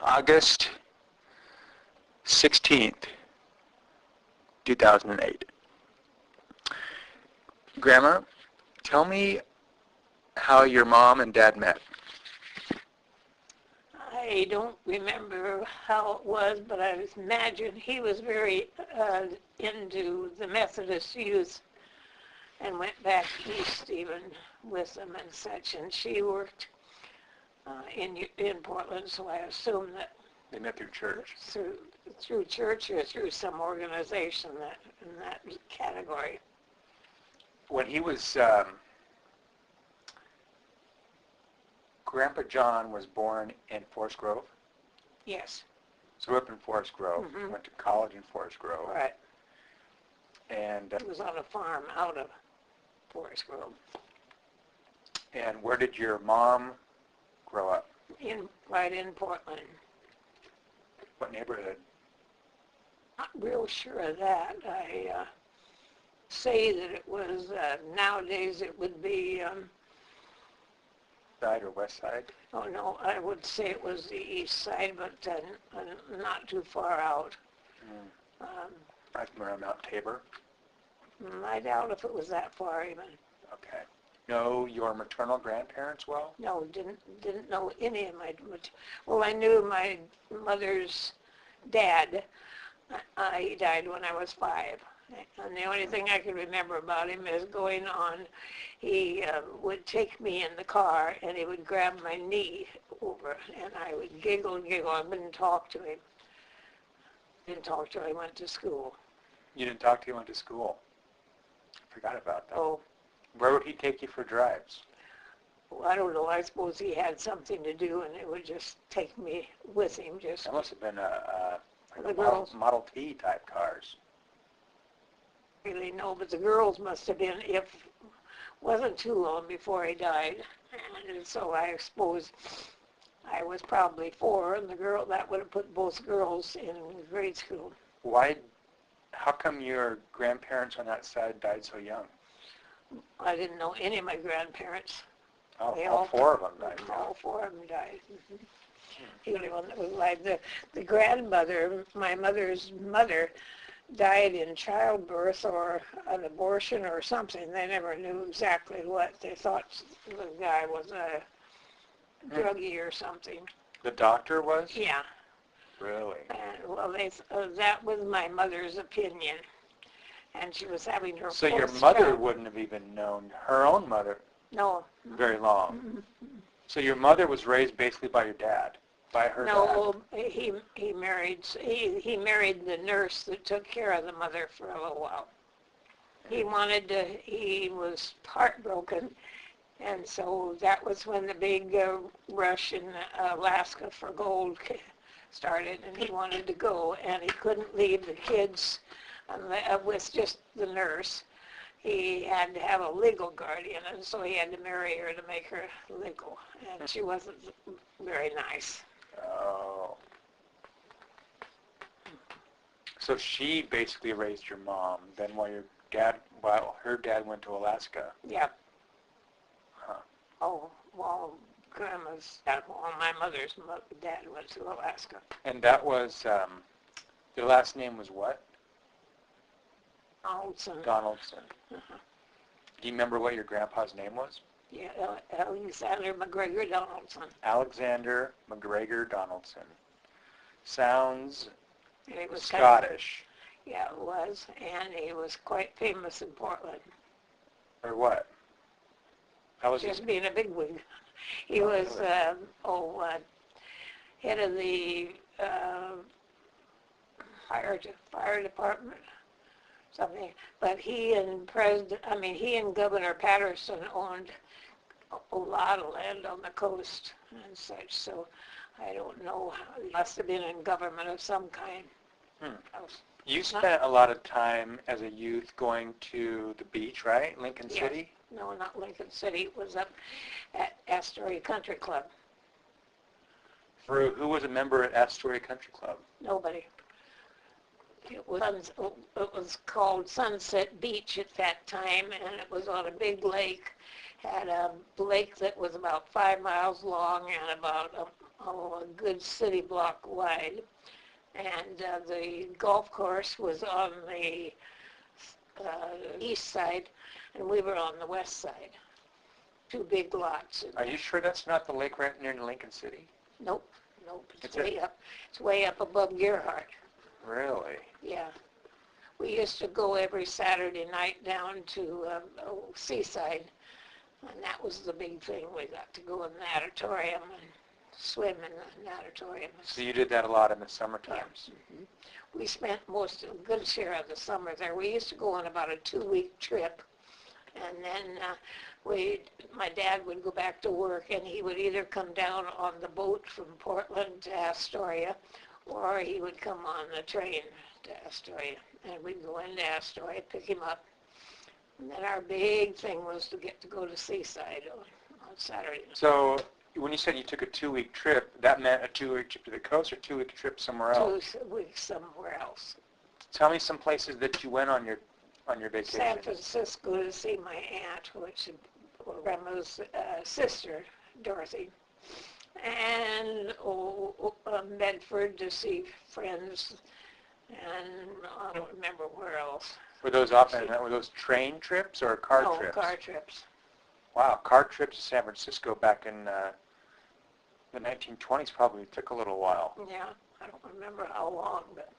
August 16th, 2008. Grandma, tell me how your mom and dad met. I don't remember how it was, but I imagine he was very into the Methodist youth and went back east even with them and such. And she worked in Portland, so I assume that They met through church. through church or through some organization that in that category. When he was, Grandpa John was born in Forest Grove. Yes. Grew up in Forest Grove. Mhm. Went to college in Forest Grove. Right. And He was on a farm out of Forest Grove. and where did your mom grow up? Right in Portland. What neighborhood? Not real sure of that. I say that it was, nowadays it would be, Side or west side? oh no, I would say it was the east side, but not too far out. Right from around Mount Tabor? I doubt if it was that far even. Okay. Know your maternal grandparents well? No, didn't know any of my, well, I knew my mother's dad. He died when I was 5. And the only thing I can remember about him is going on, he would take me in the car and he would grab my knee over and I would giggle and giggle. I wouldn't talk to him. Didn't talk till I went to school. You didn't talk to him, went to school. I forgot about that. Oh, Where would he take you for drives? well, I don't know. I suppose he had something to do and it would just take me with him. Just That must have been The a girls. Model T type cars. really know, but the girls must have been, if wasn't too long before he died, and so I suppose I was probably 4, and that would have put both girls in grade school. How come your grandparents on that side died so young? I didn't know any of my grandparents. Oh, They all 4 of them died young. All 4 of them died. The only one that was alive, the grandmother, my mother's mother, died in childbirth or an abortion or something. They never knew exactly what. They thought the guy was a druggie or something. The doctor was? Yeah. Really? And, well, that was my mother's opinion. And she was having her So your fourth mother child. wouldn't have even known her own mother No. very long. So your mother was raised basically by your dad, by her dad. No, he married the nurse that took care of the mother for a little while. He was heartbroken, and so that was when the big rush in Alaska for gold started, and he wanted to go, and he couldn't leave the kids with just the nurse. He had to have a legal guardian, and so he had to marry her to make her legal, and she wasn't very nice. Oh. So she basically raised your mom, then while her dad went to Alaska. Yeah. Huh. Oh, well, Grandma's dad, well, my mother's dad went to Alaska. And that was, their last name was what? Donaldson. Donaldson. Uh-huh. Do you remember what your grandpa's name was? Yeah, Alexander McGregor Donaldson. Alexander McGregor Donaldson. Sounds And he was Scottish. Yeah, it was, and he was quite famous in Portland. Or what? How was Just he? being a bigwig. He was, head of the fire department, something. But he and Governor Patterson owned a lot of land on the coast and such. So I don't know. He must have been in government of some kind. You spent a lot of time as a youth going to the beach, right? Lincoln Yes. City? No, not Lincoln City. It was up at Astoria Country Club. Who was a member at Astoria Country Club? Nobody. It was called Sunset Beach at that time, and it was on a big lake, had a lake that was about 5 miles long and about a good city block wide. And the golf course was on the east side, and we were on the west side. 2 big lots. Are you sure that's not the lake right near Lincoln City? Nope, it's way up. It's way up above Gerhardt. Really? Yeah. We used to go every Saturday night down to Seaside, and that was the big thing. We got to go in the natatorium and swim in the natatorium. So you did that a lot in the summer times? Yeah. We spent a good share of the summer there. We used to go on about a 2-week trip, and then my dad would go back to work, and he would either come down on the boat from Portland to Astoria, or he would come on the train to Astoria, and we'd go into Astoria, pick him up, and then our big thing was to get to go to Seaside on Saturday. So when you said you took a 2-week trip, that meant a 2-week trip to the coast or 2-week trip somewhere else? 2 weeks somewhere else. Tell me some places that you went on your vacation. San Francisco to see my aunt, which was Grandma's sister, Dorothy, and Medford to see friends, and I don't remember where else. Were those train trips or car trips? No, car trips. Wow, car trips to San Francisco back in the 1920s probably took a little while. Yeah, I don't remember how long, but.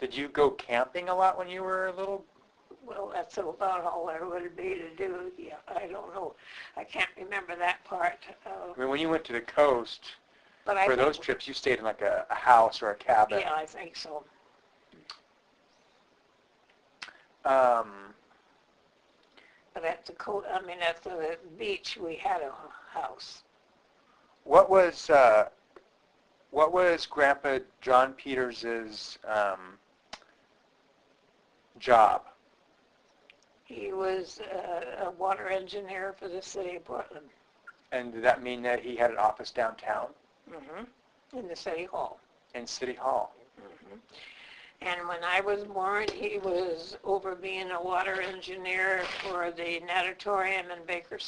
Did you go camping a lot when you were little? Well, that's about all there would be to do. Yeah, I don't know. I can't remember that part. I mean, when you went to the coast but for those trips, you stayed in like a house or a cabin. Yeah, I think so. Um, But at the beach, we had a house. What was Grandpa John Peters's job? He was a water engineer for the city of Portland. And did that mean that he had an office downtown? Mm-hmm. In the city hall. In City Hall. Mm-hmm. And when I was born, he was over being a water engineer for the natatorium in Baker,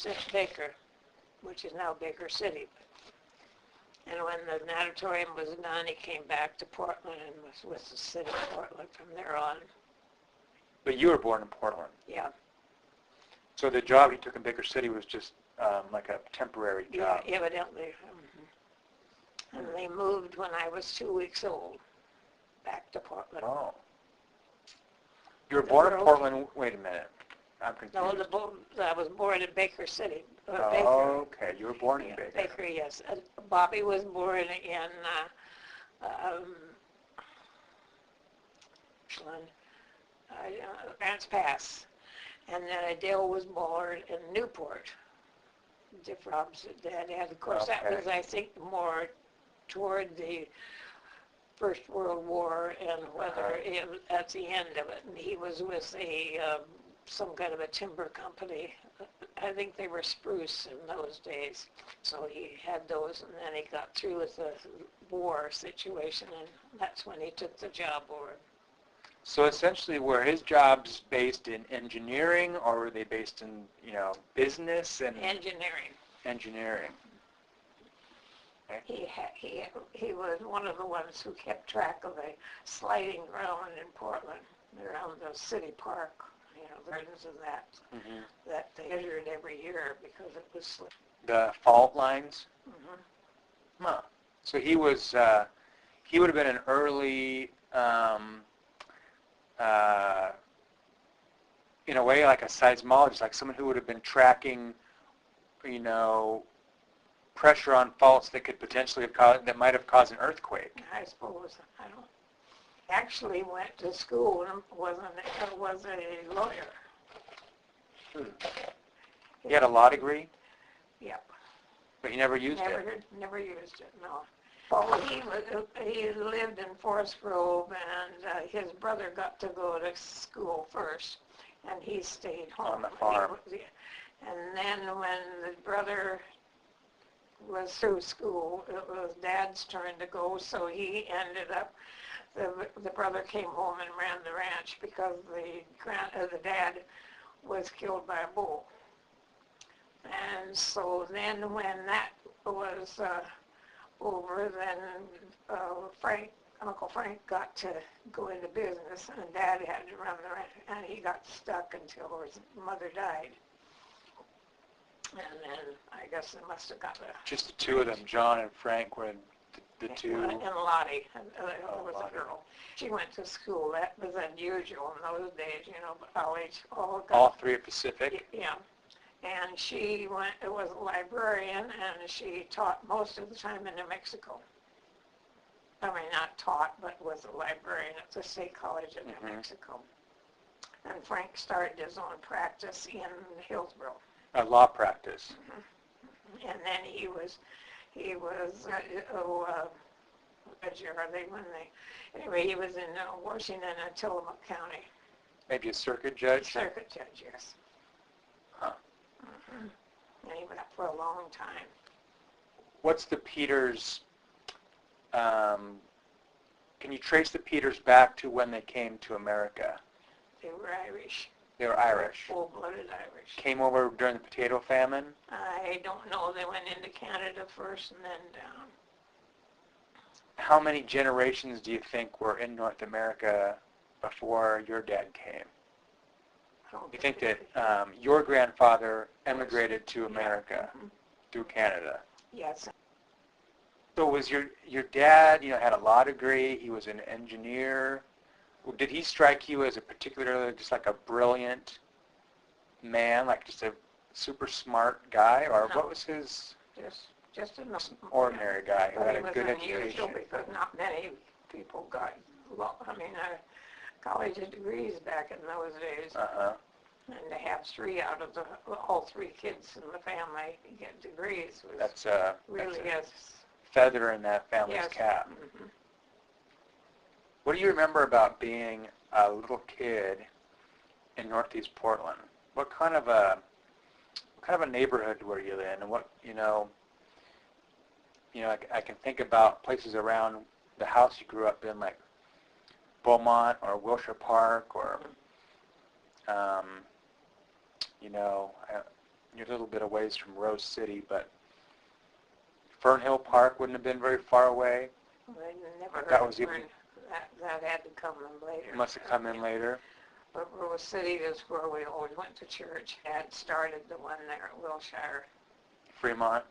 which is now Baker City. And when the natatorium was done, he came back to Portland and was with the city of Portland from there on. But you were born in Portland. Yeah. So the job he took in Baker City was just like a temporary job. Yeah, evidently. Mm-hmm. And they moved when I was 2 weeks old, back to Portland. Oh. You were born in Portland. Wait a minute. I'm confused. No, I was born in Baker City. Baker. Okay. You were born in Baker. Baker, yes. Bobby was born in Grants Pass. And then Adele was born in Newport. Different opposite dad. And of course, that was, I think, more toward the First World War and whether at the end of it. And he was with some kind of a timber company. I think they were spruce in those days. So he had those, and then he got through with the war situation, and that's when he took the job over. So essentially, were his jobs based in engineering, or were they based in, business and engineering? Engineering. Okay. He was one of the ones who kept track of a sliding ground in Portland around the city park, gardens and that, that they measured every year because it was slick. The fault lines? Mm-hmm. Huh. So he would have been an early, in a way, like a seismologist, like someone who would have been tracking, pressure on faults that could potentially that might have caused an earthquake. I suppose. I don't. Actually went to school and was a lawyer. He had a law degree? Yep. But he never used it? Never used it, no. Well, he lived in Forest Grove, and his brother got to go to school first, and he stayed home. On the farm. And then when the brother was through school, it was Dad's turn to go, so he ended up the brother came home and ran the ranch because the dad was killed by a bull. And so then when that was over, then Uncle Frank got to go into business, and Dad had to run the ranch, and he got stuck until his mother died. And then I guess they must have got a... Just the two of them, John and Frank, were the two. And Lottie, was a girl. She went to school. That was unusual in those days, All three at Pacific? Yeah. And she was a librarian, and she taught most of the time in New Mexico. I mean, not taught, but was a librarian at the State College of New Mexico. And Frank started his own practice in Hillsborough. A law practice. And then he was anyway, he was in Washington and Tillamook County. Maybe a circuit judge? Circuit judge, yes. Huh. And he was up for a long time. What's the Peters, can you trace the Peters back to when they came to America? They were Irish. They were Irish. Full-blooded Irish. Came over during the potato famine? I don't know. They went into Canada first and then down. How many generations do you think were in North America before your dad came? You think that your grandfather emigrated to America through Canada? Yes. So was your dad, had a law degree, he was an engineer. Did he strike you as a particularly just like a brilliant man, like just a super smart guy, or No. what was his? Just an ordinary guy who had a good unusual education. because not many people got college degrees back in those days. And to have all three kids in the family get degrees was really that's a feather in that family's cap. What do you remember about being a little kid in Northeast Portland? What kind of a neighborhood were you in? And what I can think about places around the house you grew up in, like Beaumont or Wilshire Park, or you're a little bit a ways from Rose City, but Fernhill Park wouldn't have been very far away. I never heard That was that had to come in later. Must have come in later. But Rose City is where we always went to church. Dad started the one there at Wilshire. Fremont?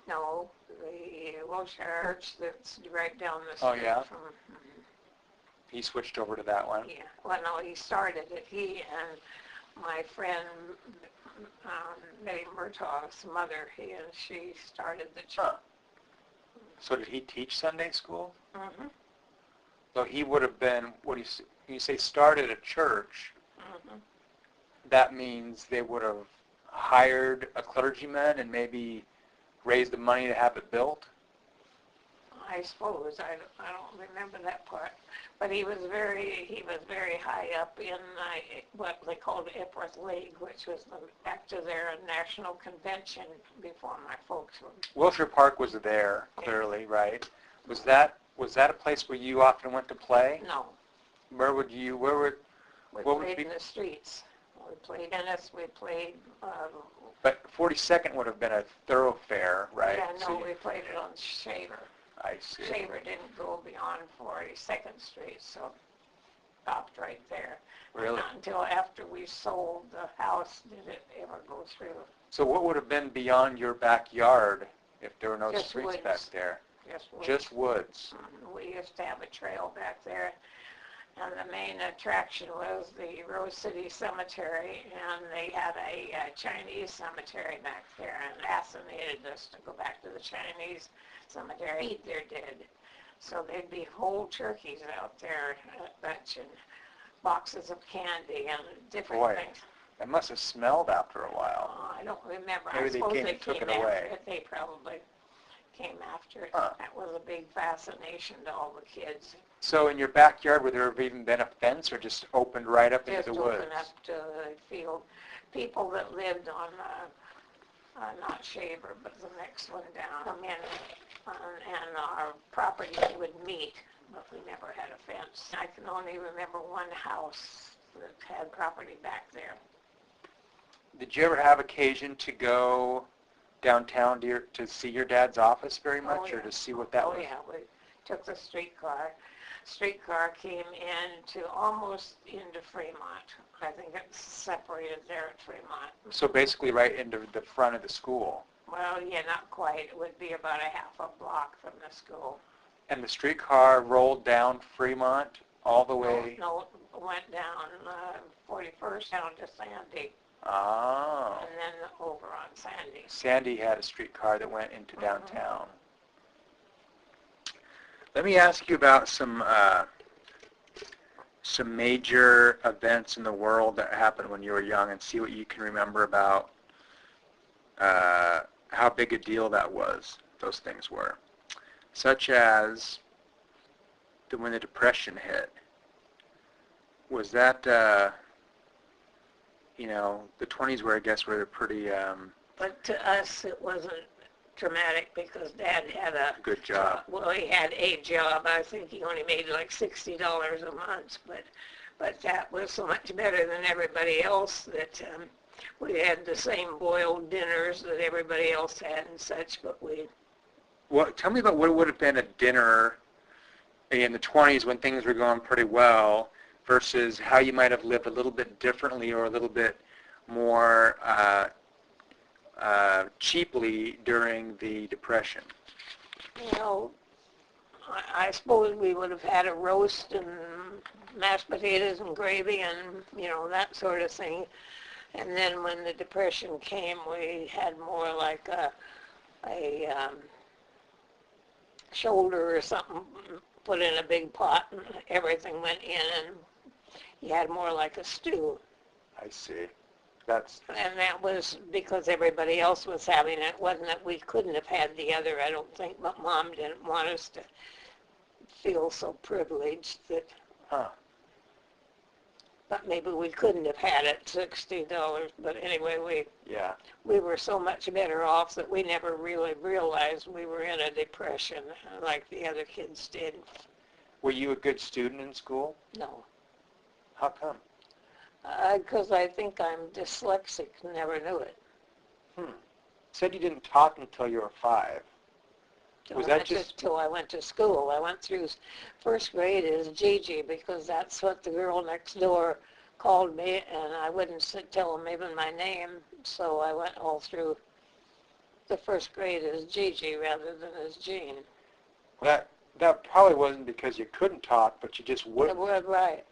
No, the Wilshire church that's right down the street. Oh, yeah? From, He switched over to that one? yeah. Well, no, he started it. He and my friend Betty Murtaugh's mother, she started the church. Huh. So did he teach Sunday school? Mm-hmm. So he would have been, when you say started a church, that means they would have hired a clergyman and maybe raised the money to have it built? I suppose. I don't remember that part. But he was very high up in what they called the Epworth League, which was back to their national convention before my folks were. Wilshire Park was there, clearly, right? Was that a place where you often went to play? No. We played in the streets. We played tennis. We played. But 42nd would have been a thoroughfare, right? Yeah, no, we played it on Shaver. I see. Shaver didn't go beyond 42nd Street, so stopped right there. Really? Not until after we sold the house did it ever go through. So what would have been beyond your backyard if there were no Just streets woods. back there? Just woods. Just woods. We used to have a trail back there, and the main attraction was the Rose City Cemetery, and they had a Chinese cemetery back there, and it fascinated us to go back to the Chinese cemetery, eat their dead. So there'd be whole turkeys out there, bunch, and boxes of candy and different things. It must have smelled after a while. I don't remember. Maybe I suppose they took it after away. it. They probably came after it. Huh. That was a big fascination to all the kids. So in your backyard, would there have even been a fence or just opened right up into Just the woods? open up to the field. People that lived on, not Shaver, but the next one down, come in, and our property would meet but we never had a fence. I can only remember one house that had property back there. Did you ever have occasion to go downtown to see your dad's office very much, yeah. or to see what that Oh was? yeah, we took the streetcar. Streetcar came in to almost into Fremont. I think it's separated there at Fremont. So basically right into the front of the school. Well, yeah, not quite. It would be about a half a block from the school. And the streetcar rolled down Fremont all the way? No, went down 41st down to Sandy. Oh. And then over on Sandy. Sandy had a streetcar that went into downtown. Let me ask you about some major events in the world that happened when you were young, and see what you can remember about how big a deal that was, those things were. Such as when the Depression hit. Was that, the 20s were, I guess, were pretty But to us, it wasn't traumatic because Dad had a good job. Well, he had a job. I think he only made like $60 a month, but that was so much better than everybody else that we had the same boiled dinners that everybody else had and such, but we... Well, tell me about what would have been a dinner in the 20s when things were going pretty well versus how you might have lived a little bit differently or a little bit more cheaply during the Depression. I suppose we would have had a roast and mashed potatoes and gravy and, that sort of thing. And then when the Depression came, we had more like a shoulder or something put in a big pot and everything went in, and you had more like a stew. I see. And that was because everybody else was having it. It wasn't that we couldn't have had the other, I don't think, but Mom didn't want us to feel so privileged that... But maybe we couldn't have had it $60. But anyway, we were so much better off that we never really realized we were in a depression like the other kids did. Were you a good student in school? No. How come? Because I think I'm dyslexic and never knew it. Said you didn't talk until you were 5. Was that just... Till I went to school. I went through first grade as Gigi because that's what the girl next door called me, and I wouldn't tell them even my name, so I went all through the first grade as Gigi rather than as Jean. That probably wasn't because you couldn't talk, but you just wouldn't. Right.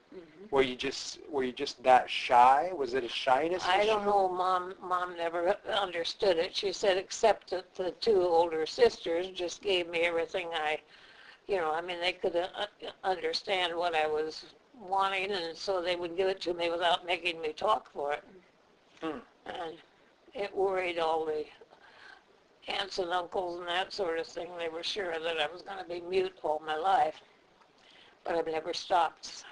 Were you just that shy? Was it a shyness issue? I don't know. Mom never understood it. She said except that the 2 older sisters just gave me everything they could understand what I was wanting, and so they would give it to me without making me talk for it. And it worried all the aunts and uncles and that sort of thing. They were sure that I was going to be mute all my life, but I've never stopped.